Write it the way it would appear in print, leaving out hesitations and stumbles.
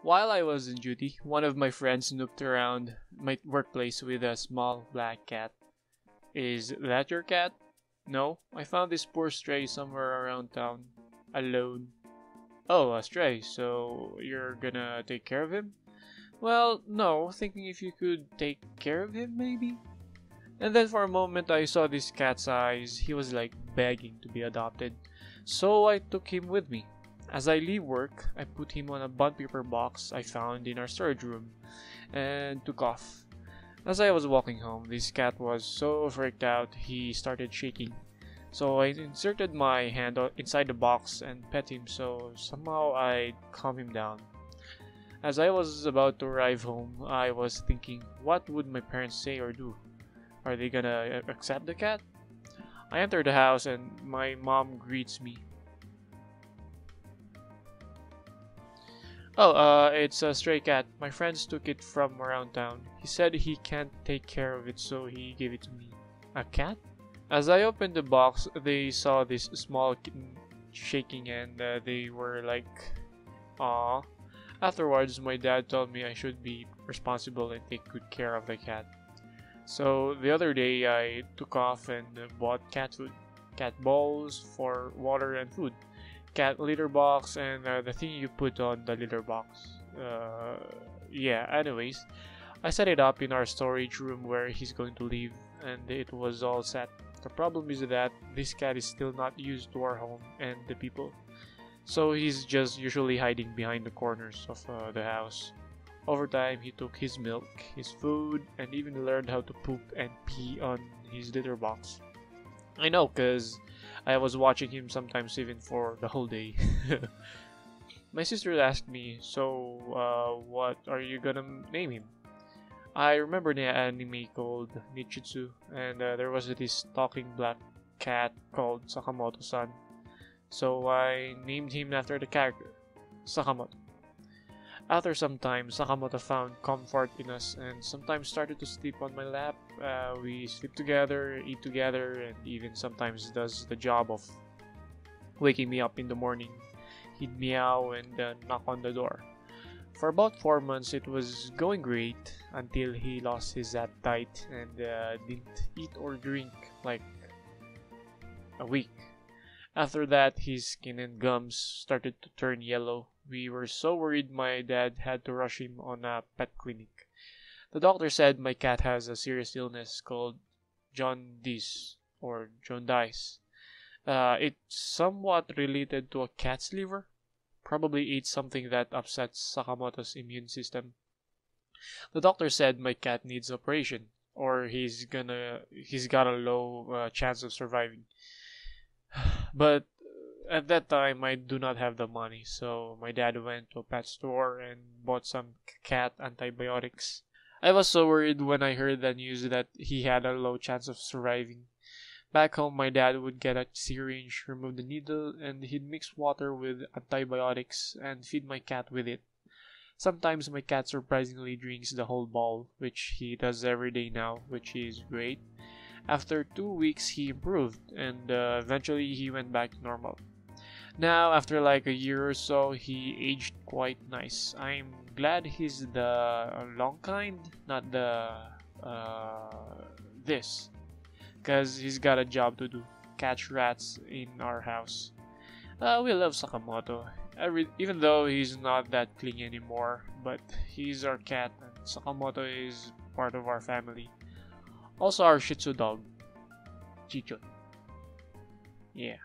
While I was in duty, one of my friends snooped around my workplace with a small black cat. Is that your cat? No, I found this poor stray somewhere around town. Alone. Oh, a stray, so you're gonna take care of him? Well, no, thinking if you could take care of him, maybe? And then for a moment I saw this cat's eyes. He was like begging to be adopted. So I took him with me. As I leave work, I put him on a bond paper box I found in our storage room and took off. As I was walking home, this cat was so freaked out he started shaking. So I inserted my hand inside the box and pet him so somehow I'd calm him down. As I was about to arrive home, I was thinking, what would my parents say or do? Are they gonna accept the cat? I enter the house and my mom greets me. Oh, it's a stray cat. My friends took it from around town. He said he can't take care of it, so he gave it to me. A cat? As I opened the box, they saw this small kitten shaking and they were like, "Aw." Afterwards, my dad told me I should be responsible and take good care of the cat. So the other day, I took off and bought cat food, cat bowls for water and food, cat litter box, and the thing you put on the litter box. Yeah, anyways, I set it up in our storage room where he's going to live, and it was all set. The problem is that this cat is still not used to our home and the people, so he's just usually hiding behind the corners of the house. Over time, he took his milk, his food, and even learned how to poop and pee on his litter box. I know, cause I was watching him sometimes even for the whole day. My sister asked me, so, what are you gonna name him? I remember the anime called Nichitsu, and there was this talking black cat called Sakamoto-san. So I named him after the character, Sakamoto. After some time, Sakamoto found comfort in us and sometimes started to sleep on my lap. We sleep together, eat together, and even sometimes does the job of waking me up in the morning. He'd meow and knock on the door. For about 4 months, it was going great until he lost his appetite and didn't eat or drink like a week. After that, his skin and gums started to turn yellow. We were so worried my dad had to rush him on a pet clinic. The doctor said my cat has a serious illness called jaundice or jaundice. It's somewhat related to a cat's liver. Probably ate something that upsets Sakamoto's immune system. The doctor said my cat needs operation, or he's got a low chance of surviving. But at that time, I do not have the money, so my dad went to a pet store and bought some cat antibiotics. I was so worried when I heard the news that he had a low chance of surviving. Back home, my dad would get a syringe, remove the needle, and he'd mix water with antibiotics and feed my cat with it. Sometimes my cat surprisingly drinks the whole bowl, which he does every day now, which is great. After 2 weeks, he improved, and eventually he went back to normal. Now, after like a year or so, he aged quite nice. I'm glad he's the long kind, not the this, because he's got a job to do, catch rats in our house. We love Sakamoto, even though he's not that clingy anymore, but he's our cat, and Sakamoto is part of our family. Also our Shih Tzu dog, Chicho. Yeah.